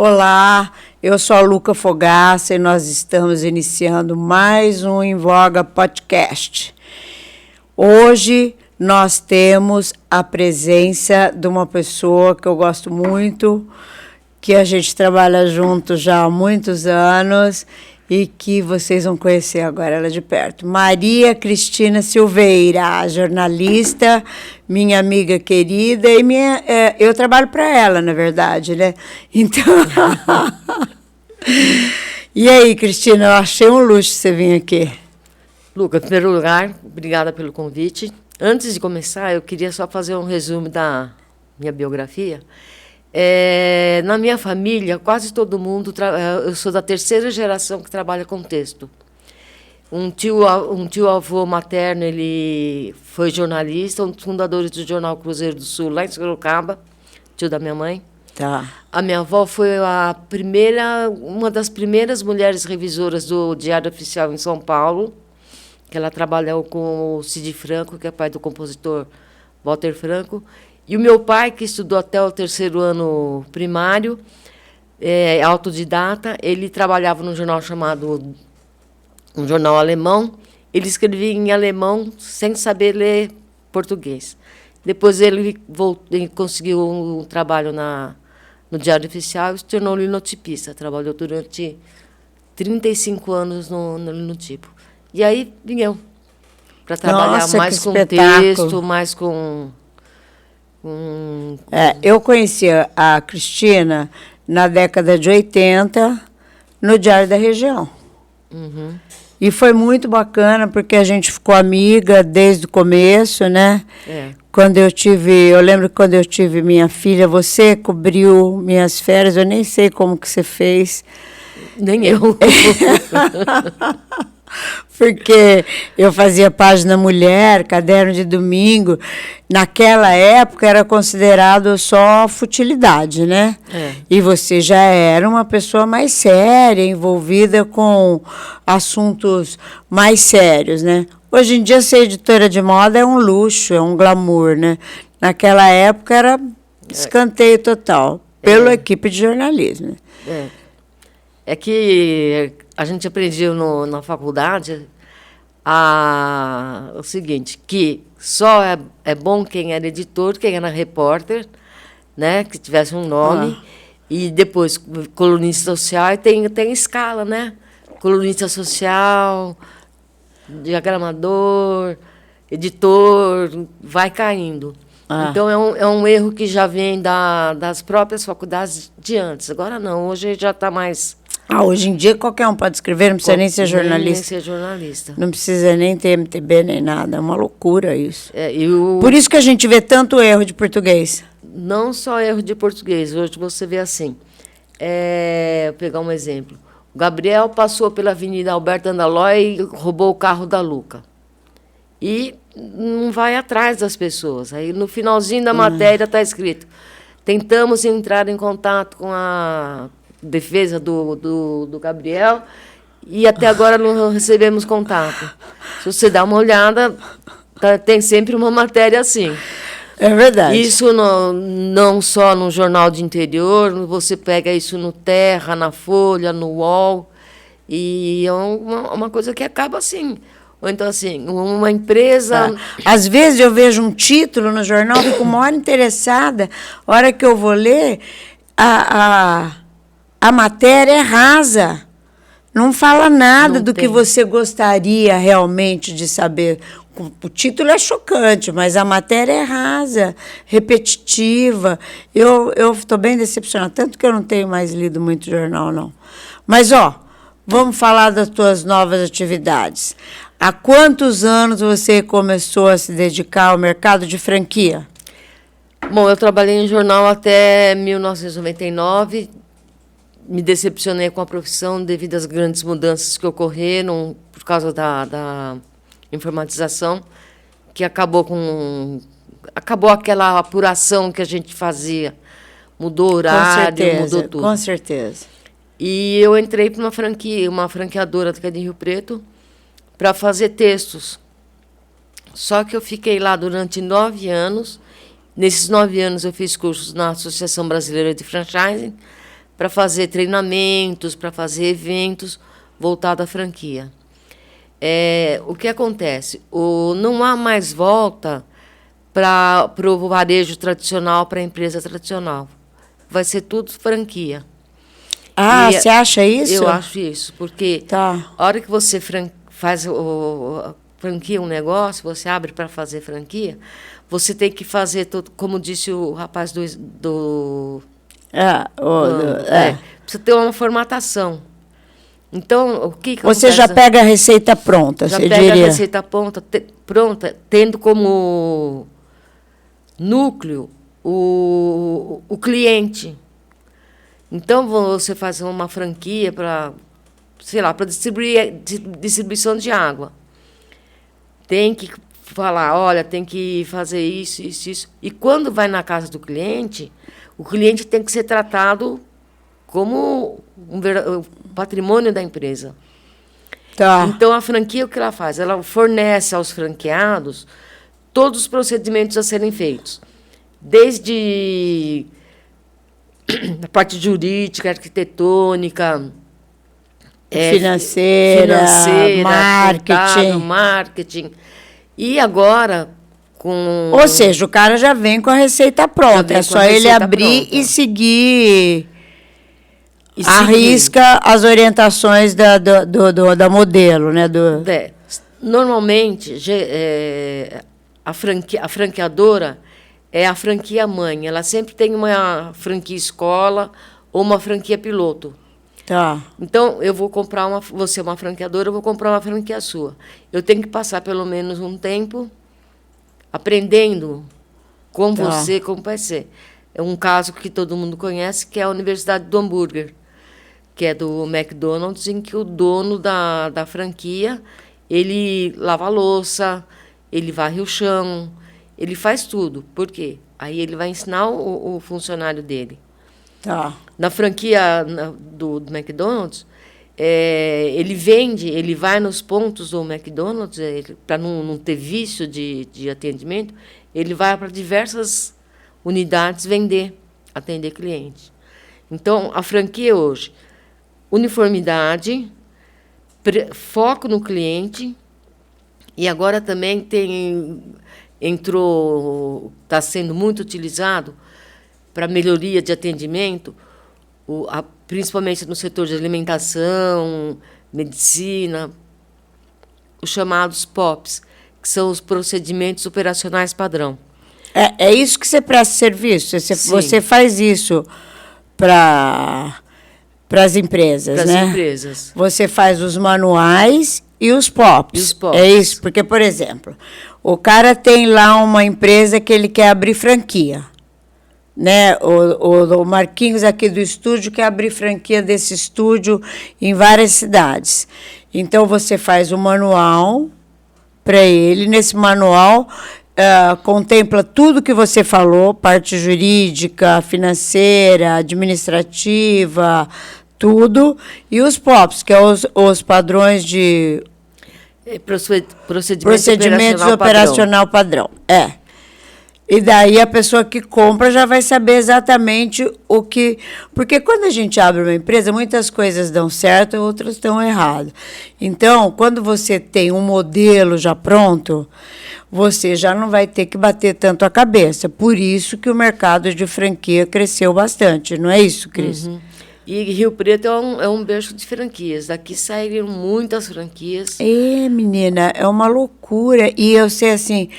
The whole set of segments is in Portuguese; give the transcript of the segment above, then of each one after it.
Olá, eu sou a Luca Fogaça e nós estamos iniciando mais um Em Voga Podcast. Hoje nós temos a presença de uma pessoa que eu gosto muito, que a gente trabalha junto já há muitos anos e que vocês vão conhecer agora ela de perto. Maria Cristina Silveira, jornalista, minha amiga querida, e eu trabalho para ela, na verdade, né? Então. E aí, Cristina, eu achei um luxo você vir aqui. Luca, em primeiro lugar, obrigada pelo convite. Antes de começar, eu queria só fazer um resumo da minha biografia. Na minha família, quase todo mundo, eu sou da terceira geração que trabalha com texto. Um tio avô materno, ele foi jornalista, um dos fundadores do jornal Cruzeiro do Sul, lá em Sorocaba, tio da minha mãe. Tá. A minha avó foi uma das primeiras mulheres revisoras do Diário Oficial em São Paulo, que ela trabalhou com o Cid Franco, que é pai do compositor Walter Franco. E o meu pai, que estudou até o terceiro ano primário, autodidata, ele trabalhava num jornal chamado... um jornal alemão. Ele escrevia em alemão sem saber ler português. Depois ele conseguiu um trabalho no Diário Oficial e se tornou linotipista. Trabalhou durante 35 anos no linotipo. E aí vim eu para trabalhar mais com texto, mais com... Eu conheci a Cristina na década de 80, no Diário da Região. Uhum. E foi muito bacana, porque a gente ficou amiga desde o começo, né? Eu lembro que quando eu tive minha filha, você cobriu minhas férias, eu nem sei como que você fez. Nem eu. Porque eu fazia Página Mulher, Caderno de Domingo. Naquela época era considerado só futilidade, né? E você já era uma pessoa mais séria, envolvida com assuntos mais sérios, né? Hoje em dia, ser editora de moda é um luxo, é um glamour, né? Naquela época era escanteio total, pela equipe de jornalismo. É que a gente aprendia na faculdade o seguinte, que só é bom quem era editor, quem era repórter, né, que tivesse um nome, e depois colunista social, e tem escala, né? Colunista social, diagramador, editor, vai caindo. Então, é um erro que já vem das próprias faculdades de antes. Agora não, hoje já está mais... Hoje em dia qualquer um pode escrever, não precisa nem ser jornalista. Nem ser jornalista. Não precisa nem ter MTB nem nada, é uma loucura isso. E Por isso que a gente vê tanto erro de português. Não só erro de português, hoje você vê assim. Vou pegar um exemplo. O Gabriel passou pela Avenida Alberto Andalói e roubou o carro da Luca. E não vai atrás das pessoas. Aí, no finalzinho da matéria, está escrito: tentamos entrar em contato com a defesa do Gabriel e até agora não recebemos contato. Se você dá uma olhada, tem sempre uma matéria assim. É verdade. Isso não só no jornal de interior, você pega isso no Terra, na Folha, no UOL, e é uma coisa que acaba assim. Ou então, assim, uma empresa... Às vezes eu vejo um título no jornal, fico maior interessada, a hora que eu vou ler, a matéria é rasa. Não fala nada do que você gostaria realmente de saber. O título é chocante, mas a matéria é rasa, repetitiva. Eu estou bem decepcionada, tanto que eu não tenho mais lido muito jornal, não. Mas, vamos falar das tuas novas atividades. Há quantos anos você começou a se dedicar ao mercado de franquia? Bom, eu trabalhei em jornal até 1999. Me decepcionei com a profissão devido às grandes mudanças que ocorreram por causa da informatização, que acabou aquela apuração que a gente fazia. Mudou o horário, mudou tudo. Com certeza. E eu entrei para uma franqueadora que é de Rio Preto, para fazer textos. Só que eu fiquei lá durante 9 anos. Nesses 9 anos eu fiz cursos na Associação Brasileira de Franchising, para fazer treinamentos, para fazer eventos voltados à franquia. O que acontece? Não há mais volta para o varejo tradicional, para a empresa tradicional. Vai ser tudo franquia. Você acha isso? Eu acho isso, porque Tá. a hora que você faz franquia um negócio, você abre para fazer franquia, você tem que fazer tudo, como disse o rapaz precisa ter uma formatação. Então, o que você acontece? já pega a receita pronta, já você pega diria? a receita pronta, tendo como núcleo o cliente. Então, você faz uma franquia para, sei lá, para distribuição de água. Tem que falar, olha, tem que fazer isso, isso, isso. E quando vai na casa do cliente, o cliente tem que ser tratado como um patrimônio da empresa. Tá. Então, a franquia, o que ela faz? Ela fornece aos franqueados todos os procedimentos a serem feitos. Desde a parte jurídica, arquitetônica, financeira, marketing. E agora, Ou seja, o cara já vem com a receita pronta. É só ele abrir e seguir à risca as orientações da modelo, né? Normalmente, a franqueadora é a franquia mãe. Ela sempre tem uma franquia escola ou uma franquia piloto. Tá. Então, eu vou comprar você é uma franqueadora, eu vou comprar uma franquia sua. Eu tenho que passar pelo menos um tempo aprendendo com você como vai ser. É um caso que todo mundo conhece, que é a Universidade do Hambúrguer, que é do McDonald's, em que o dono da franquia, ele lava a louça, ele varre o chão, ele faz tudo. Por quê? Aí ele vai ensinar o funcionário dele. Tá. Na franquia do McDonald's, ele vai nos pontos do McDonald's, para não ter vício de atendimento, ele vai para diversas unidades atender cliente. Então, a franquia hoje, uniformidade, foco no cliente, e agora também está sendo muito utilizado para melhoria de atendimento, principalmente no setor de alimentação, medicina, os chamados POPs, que são os procedimentos operacionais padrão. É isso que você presta serviço? Você faz isso para as empresas, né? Para as empresas. Você faz os manuais e os POPs. É isso? Porque, por exemplo, o cara tem lá uma empresa que ele quer abrir franquia. Né? O Marquinhos aqui do estúdio quer abrir franquia desse estúdio em várias cidades. Então, você faz o manual para ele. Nesse manual, contempla tudo que você falou, parte jurídica, financeira, administrativa, tudo. E os POPs, que é os padrões de... Procedimentos operacional padrão. E daí a pessoa que compra já vai saber exatamente o que... Porque quando a gente abre uma empresa, muitas coisas dão certo, outras dão errado. Então, quando você tem um modelo já pronto, você já não vai ter que bater tanto a cabeça. Por isso que o mercado de franquia cresceu bastante, não é isso, Cris? Uhum. E Rio Preto é um berço de franquias. Daqui saíram muitas franquias. Menina, é uma loucura. E eu sei assim...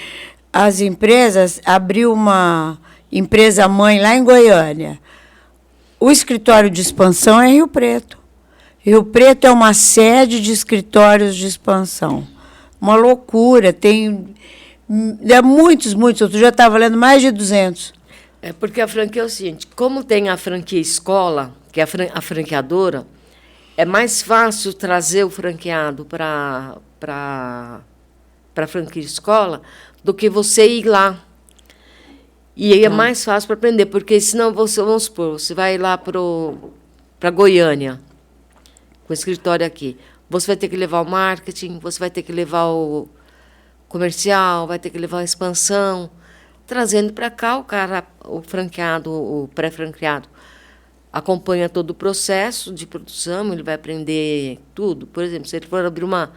As empresas, abriu uma empresa mãe lá em Goiânia. O escritório de expansão é Rio Preto. Rio Preto é uma sede de escritórios de expansão. Uma loucura. Tem muitos. Outro dia estava lendo mais de 200. Porque a franquia é o seguinte, como tem a franquia escola, que é a franqueadora, é mais fácil trazer o franqueado para a franquia escola do que você ir lá. E aí é mais fácil para aprender, porque senão vamos supor, você vai lá para Goiânia, com o escritório aqui. Você vai ter que levar o marketing, você vai ter que levar o comercial, vai ter que levar a expansão, trazendo para cá o franqueado, o pré-franqueado. acompanha todo o processo de produção, ele vai aprender tudo. Por exemplo, se ele for abrir uma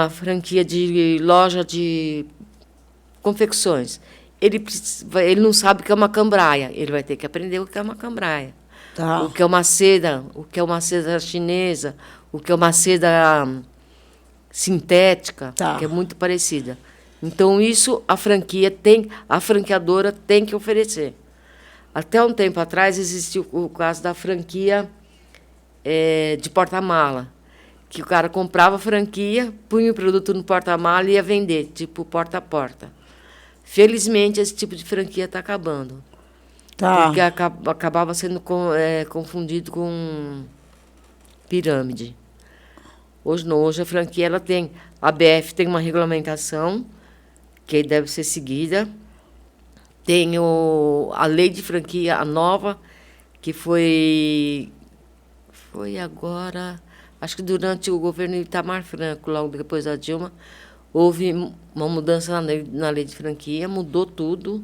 franquia de loja de confecções, ele não sabe o que é uma cambraia, ele vai ter que aprender o que é uma cambraia. Tá. O que é uma seda, o que é uma seda chinesa, o que é uma seda sintética, Tá. que é muito parecida. Então, isso a franqueadora tem que oferecer. Até um tempo atrás, existiu o caso da franquia de porta-mala, que o cara comprava a franquia, punha o produto no porta-mala e ia vender, tipo porta a porta. Felizmente, esse tipo de franquia está acabando. Tá. Porque acabava sendo confundido com pirâmide. Hoje não, hoje a franquia ela tem. A BF tem uma regulamentação que deve ser seguida. Tem a lei de franquia, a nova, que foi agora, acho que durante o governo Itamar Franco, logo depois da Dilma, houve uma mudança na lei de franquia, mudou tudo,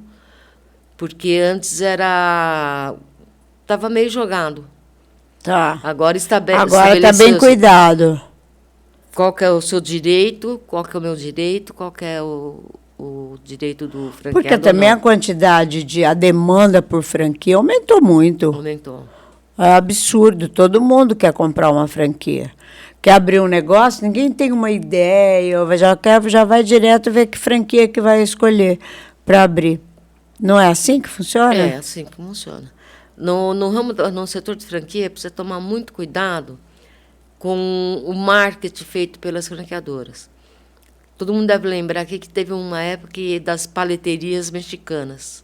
porque antes estava meio jogado. Tá. Agora Agora está estabeleceu bem cuidado. qual que é o seu direito, qual que é o meu direito, qual que é o direito do franqueado. Porque também a quantidade a demanda por franquia aumentou muito. aumentou. É absurdo, todo mundo quer comprar uma franquia. Quer abrir um negócio, ninguém tem uma ideia, já vai direto ver que franquia que vai escolher para abrir. Não é assim que funciona? É assim que funciona. No setor de franquia, precisa tomar muito cuidado com o marketing feito pelas franqueadoras. Todo mundo deve lembrar aqui que teve uma época das paleterias mexicanas.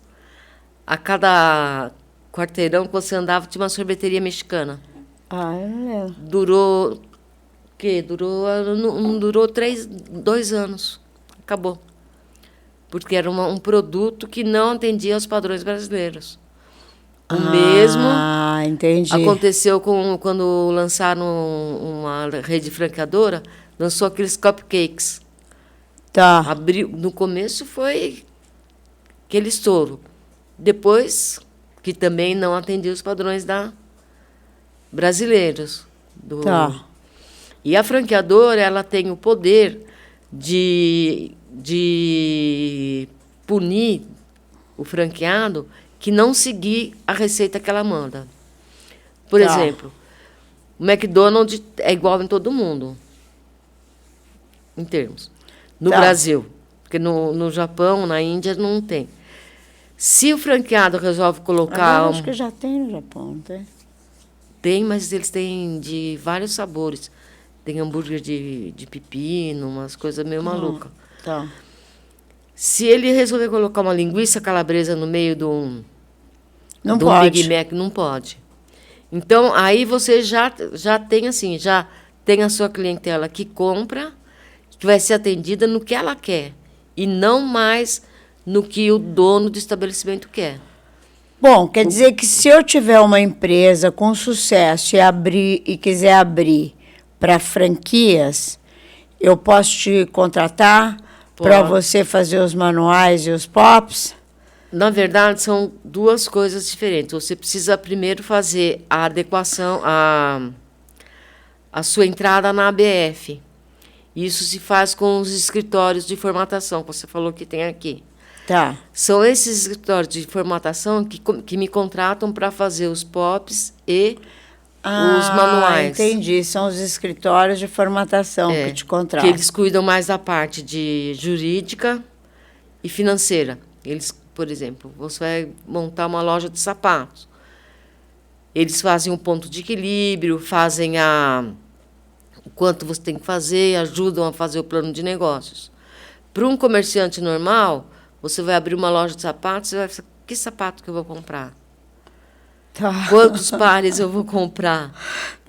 A cada quarteirão que você andava tinha uma sorveteria mexicana. Ah, eu não lembro. Durou 2 anos. Acabou. Porque era um produto que não atendia aos padrões brasileiros. O mesmo entendi. aconteceu quando lançaram uma rede franqueadora, lançou aqueles cupcakes. Tá. No começo foi aquele estouro. Depois, que também não atendia os padrões brasileiros. Tá. E a franqueadora ela tem o poder de punir o franqueado que não seguir a receita que ela manda. Por exemplo, o McDonald's é igual em todo mundo, em termos. No Brasil, porque no Japão, na Índia, não tem. Se o franqueado resolve colocar... Agora, acho que já tem no Japão, não tem? Tem, mas eles têm de vários sabores. Tem hambúrguer de pepino, umas coisas meio malucas. Tá. Se ele resolver colocar uma linguiça calabresa no meio do pode. Big Mac, não pode. Então, aí você já tem assim, já tem a sua clientela que compra, que vai ser atendida no que ela quer, e não mais no que o dono do estabelecimento quer. Bom, quer dizer que se eu tiver uma empresa com sucesso e quiser abrir para franquias, eu posso te contratar para você fazer os manuais e os pops? Na verdade, são duas coisas diferentes. Você precisa primeiro fazer a adequação, a sua entrada na ABF. Isso se faz com os escritórios de formatação, que você falou que tem aqui. Tá. São esses escritórios de formatação que me contratam para fazer os POPs e os manuais. Entendi. São os escritórios de formatação que te contratam. Que eles cuidam mais da parte de jurídica e financeira. Eles, por exemplo, você vai montar uma loja de sapatos. Eles fazem um ponto de equilíbrio, fazem o quanto você tem que fazer, ajudam a fazer o plano de negócios. Para um comerciante normal, você vai abrir uma loja de sapatos, você vai pensar, que sapato que eu vou comprar? Tá. Quantos pares eu vou comprar?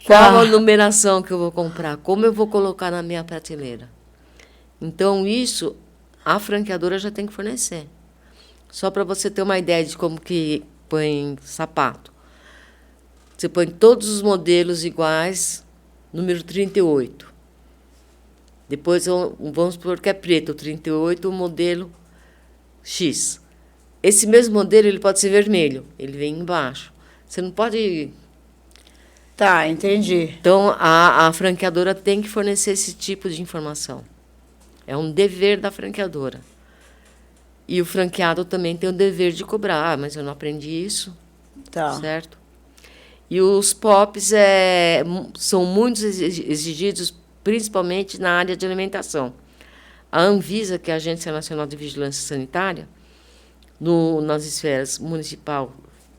Qual a numeração que eu vou comprar? Como eu vou colocar na minha prateleira? Então, isso a franqueadora já tem que fornecer. Só para você ter uma ideia de como que põe sapato. Você põe todos os modelos iguais, número 38. Depois, vamos supor que é preto, o 38, o modelo X. Esse mesmo modelo ele pode ser vermelho, ele vem embaixo. Você não pode... Tá, entendi. Então, a franqueadora tem que fornecer esse tipo de informação. É um dever da franqueadora. E o franqueado também tem o dever de cobrar. Mas eu não aprendi isso, Tá. certo? E os POPs são muito exigidos, principalmente na área de alimentação. A Anvisa, que é a Agência Nacional de Vigilância Sanitária, nas esferas municipal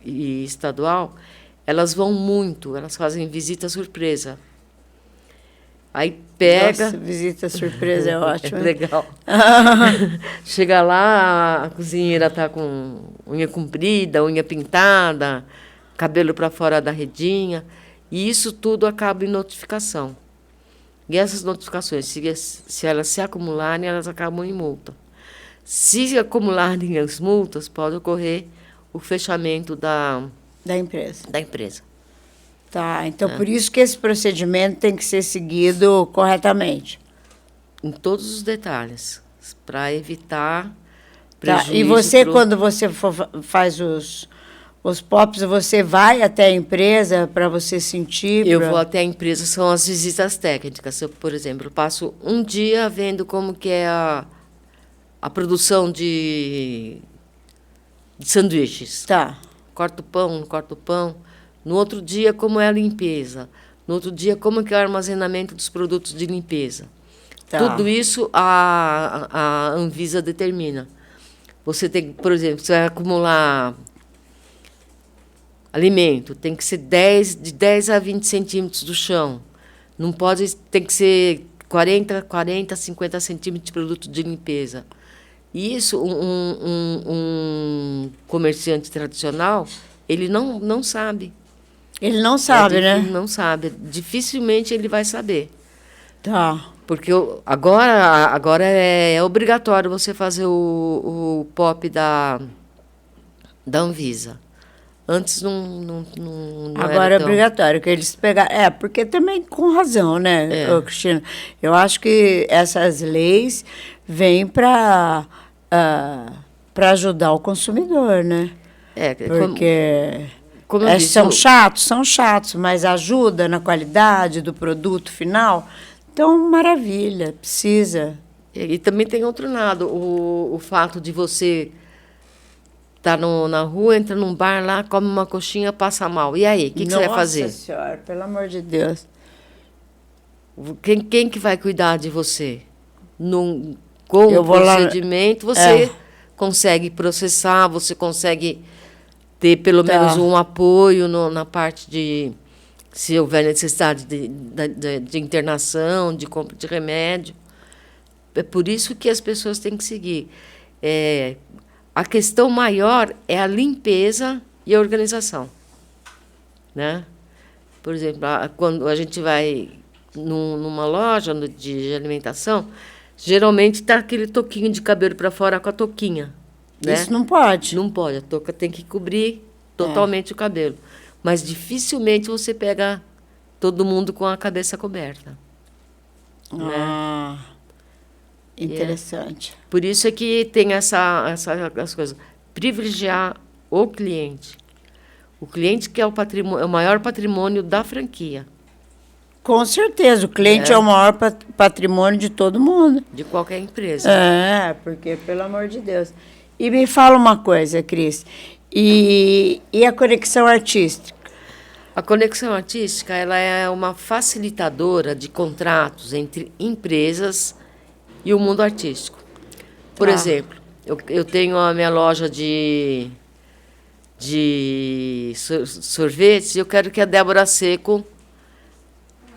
e estadual, elas vão muito, elas fazem visita surpresa. Aí pega... Nossa, visita surpresa é ótimo. É legal. Chega lá, a cozinheira está com unha comprida, unha pintada, cabelo para fora da redinha, e isso tudo acaba em notificação. E essas notificações, se elas se acumularem, elas acabam em multa. Se acumularem as multas, pode ocorrer o fechamento da empresa. Tá, então por isso que esse procedimento tem que ser seguido corretamente. Em todos os detalhes, para evitar prejuízo. Tá. E você, quando você faz os POPs, você vai até a empresa para você sentir? Eu vou até a empresa, são as visitas técnicas. Eu, por exemplo, passo um dia vendo como que é a produção de sanduíches. Tá. Corto o pão, não corto o pão. No outro dia, como é a limpeza. No outro dia, como que é o armazenamento dos produtos de limpeza. Tá. Tudo isso a Anvisa determina. Você tem, por exemplo, você vai acumular alimento, tem que ser de 10 a 20 centímetros do chão. Não pode, tem que ser 40, 50 centímetros de produto de limpeza. E isso, um comerciante tradicional, ele não sabe. Ele não sabe, né? Ele não sabe. Dificilmente ele vai saber. Tá. Porque agora é obrigatório você fazer o POP da Anvisa. Antes não agora era é obrigatório que eles pegaram. Porque também com razão, né, Cristina? Eu acho que essas leis vêm para ajudar o consumidor, né? Porque como eu disse, são chatos, mas ajuda na qualidade do produto final. Então, maravilha, precisa. E também tem outro lado, o fato de você estar na rua, entra num bar lá, come uma coxinha, passa mal. E aí, o que você vai fazer? Nossa Senhora, pelo amor de Deus. Quem que vai cuidar de você? Com o procedimento, você consegue processar, você consegue ter pelo menos um apoio na parte de... Se houver necessidade de internação, de compra de remédio. É por isso que as pessoas têm que seguir. A questão maior é a limpeza e a organização. Né? Por exemplo, quando a gente vai numa loja de alimentação, geralmente está aquele toquinho de cabelo para fora com a touquinha. Né? Isso não pode. Não pode. A touca tem que cobrir totalmente o cabelo. Mas dificilmente você pega todo mundo com a cabeça coberta. Né? Interessante. Por isso é que tem essas coisas. Privilegiar o cliente. O cliente que é o maior patrimônio da franquia. Com certeza, o cliente é o maior patrimônio de todo mundo. De qualquer empresa. Porque, pelo amor de Deus. E me fala uma coisa, Cris. E a conexão artística? A conexão artística ela é uma facilitadora de contratos entre empresas e o mundo artístico. Por exemplo, eu tenho a minha loja de sorvetes e eu quero que a Débora Seco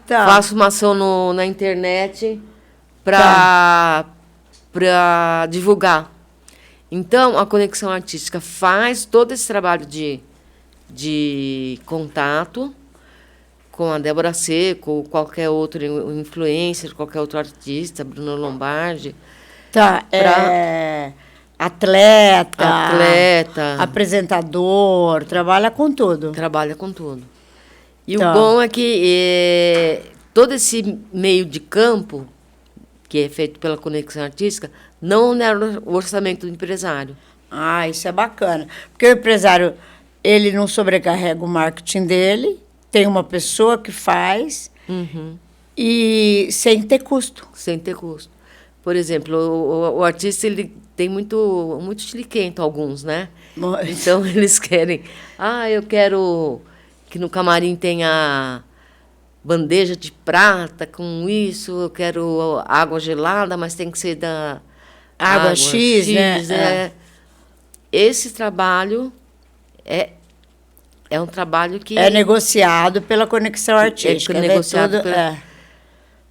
faça uma ação na internet para divulgar. Então, a conexão artística faz todo esse trabalho de contato com a Débora Seco, qualquer outro influencer, qualquer outro artista, Bruno Lombardi. Atleta, apresentador, trabalha com tudo. Trabalha com tudo. E o bom é que todo esse meio de campo, que é feito pela conexão artística, não onera o orçamento do empresário. Isso é bacana. Porque o empresário ele não sobrecarrega o marketing dele, tem uma pessoa que faz e sem ter custo. Sem ter custo. Por exemplo, o artista ele tem muito chiliquento, alguns, né? Então, eles querem... eu quero que no camarim tenha bandeja de prata com isso, eu quero água gelada, mas tem que ser da... Água X, né? Esse trabalho é um trabalho que... É negociado pela conexão artística. Negociado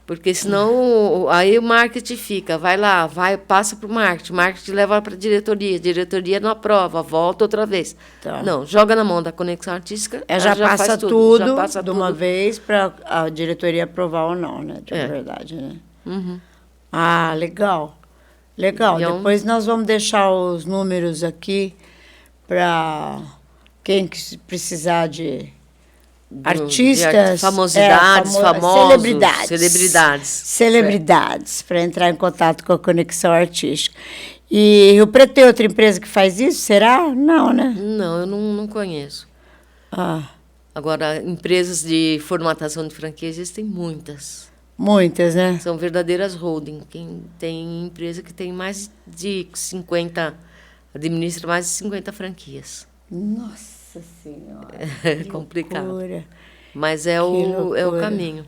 porque senão aí o marketing fica, vai lá, passa para o marketing leva para a diretoria não aprova, volta outra vez. Tá. Não, joga na mão da conexão artística, já passa tudo de uma vez para a diretoria aprovar ou não, né? De verdade, né? Ah, legal. Legal. Então, depois nós vamos deixar os números aqui para quem precisar de artistas, famosidades, famosos, celebridades, para entrar em contato com a conexão artística. E Rio Preto tem outra empresa que faz isso? Será? Não, né? Não, eu não conheço. Agora, empresas de formatação de franquia existem muitas. Muitas, né? São verdadeiras holding. Tem empresa que tem mais de 50, administra mais de 50 franquias. Nossa Senhora! É complicado. Loucura. Mas é o caminho.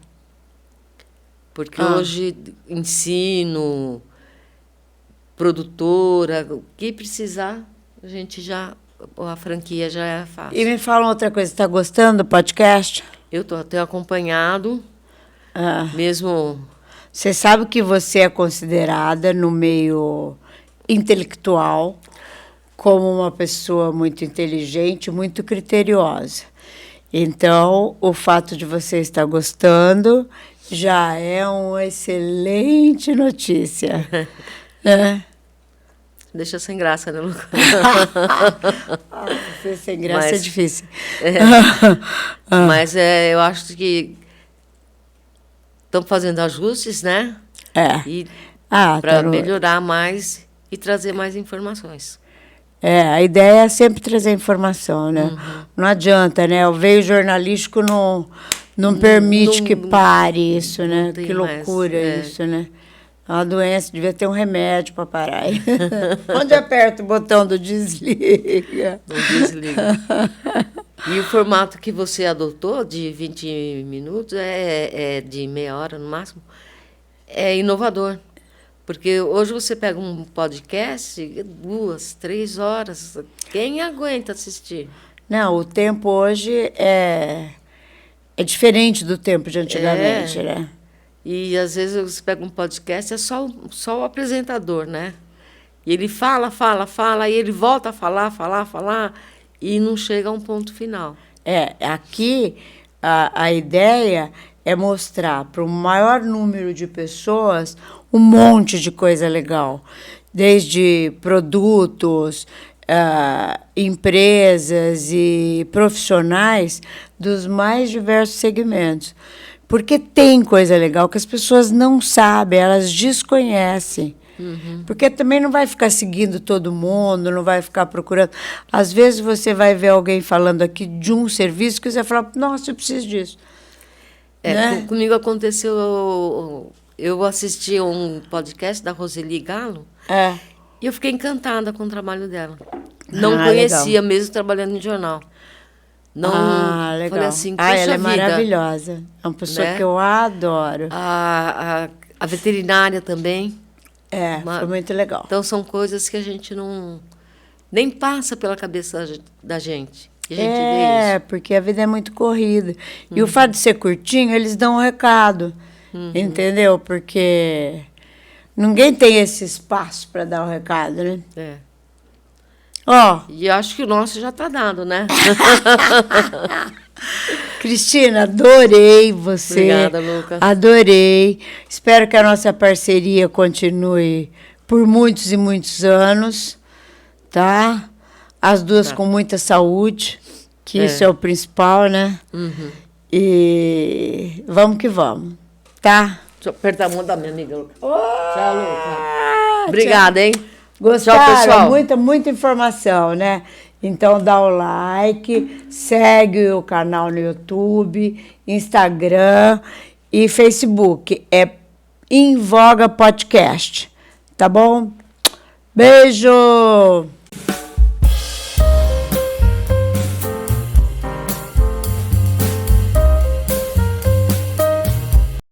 Porque hoje, ensino, produtora, o que precisar, a franquia já é fácil. E me fala outra coisa, está gostando do podcast? Eu tenho acompanhado, mesmo... Você sabe que você é considerada no meio intelectual como uma pessoa muito inteligente, muito criteriosa. Então, o fato de você estar gostando já é uma excelente notícia. Né? Deixa sem graça, né, Lucas? Ser sem graça é difícil. Mas eu acho que estão fazendo ajustes, né? Para melhorar mais e trazer mais informações. A ideia é sempre trazer informação, né? Não adianta, né? O veio jornalístico não permite que pare isso, né? Que loucura isso, né? É uma doença, devia ter um remédio para parar. Onde aperta o botão do desliga? Não desliga. E o formato que você adotou, de 20 minutos, de meia hora no máximo, é inovador. Porque hoje você pega um podcast, 2, 3 horas, quem aguenta assistir? Não, o tempo hoje é diferente do tempo de antigamente, né? E às vezes você pega um podcast, é só o apresentador, né? E ele fala, e ele volta a falar, e não chega a um ponto final. Aqui a ideia é mostrar para o maior número de pessoas um monte de coisa legal, desde produtos, empresas e profissionais dos mais diversos segmentos. Porque tem coisa legal que as pessoas não sabem, elas desconhecem. Porque também não vai ficar seguindo todo mundo, não vai ficar procurando. Às vezes você vai ver alguém falando aqui de um serviço que você fala, nossa, eu preciso disso. Né? Comigo aconteceu, eu assisti um podcast da Roseli Galo e eu fiquei encantada com o trabalho dela. Não conhecia, legal. Mesmo trabalhando em jornal. Não, legal. Falei assim, ela é maravilhosa. É uma pessoa, né, que eu adoro. A veterinária também. Foi muito legal. Então, são coisas que a gente nem passa pela cabeça da gente. E a gente vê isso. Porque a vida é muito corrida. E o fato de ser curtinho, eles dão um recado. Entendeu? Porque ninguém tem esse espaço para dar o recado, né? E acho que o nosso já está dado, né? Cristina, adorei você. Obrigada, Lucas. Adorei. Espero que a nossa parceria continue por muitos e muitos anos, tá? As duas com muita saúde, que isso é o principal, né? E vamos que vamos, tá? Deixa eu apertar a mão da minha amiga, Lucas. Tchau, Lucas. Obrigada, hein? Gostaram? Tchau, pessoal. Muita informação, né? Então dá o like, segue o canal no YouTube, Instagram e Facebook. É Em Voga Podcast. Tá bom? Beijo!